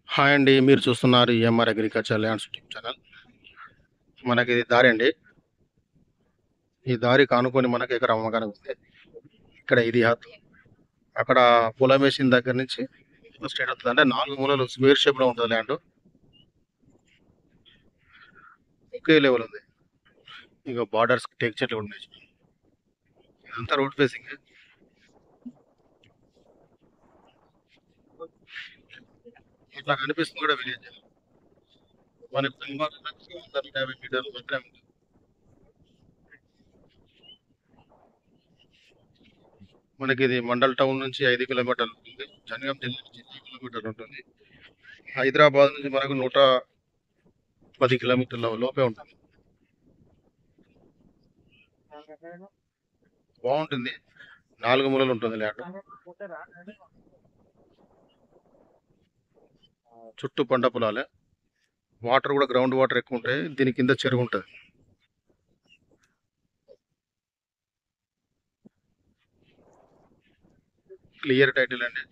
Hi అండి. మీరు చూస్తున్నారు EMR agriculture lands YouTube channel. మనకి ఇది దారి అండి. ఈ దారి కానుకొని మనకి ఎకరం అమ్మకానికి ఉంది. ఇక్కడ ఇది అక్కడ పొలం వేసిన దగ్గర నుంచి స్ట్రేట్ అవుతుంది. అంటే 4 మూలలు స్క్వేర్ షేప్‌లో ఉంటుంది ల్యాండ్. ఒకే లెవెల్ ఉంది. ఇగో బార్డర్స్ టేక్ చెట్లు కూడా ఉన్నాయి. ఇదంతా రోడ్ ఫేసింగ్. ఇట్లా కనిపిస్తుంది కూడా విలేజ్. మనకి 150 మీటర్ల మాత్రమే ఉంది. మనకి ఇది మండల్ టౌన్ నుంచి 5 కిలోమీటర్లు ఉంటుంది. జనగాం జిల్లా నుంచి 10 కిలోమీటర్లు ఉంటుంది. హైదరాబాద్ నుంచి మనకు 110 కిలోమీటర్ల లోపే ఉంటుంది. బాగుంటుంది. 4 మూలలు ఉంటుంది ల్యాండ్. చుట్టూ పంట పొలాలే. వాటర్ కూడా గ్రౌండ్ వాటర్ ఎక్కువ ఉంటాయి. దీని కింద చెరువు ఉంటుంది. క్లియర్ టైటిల్ అండి.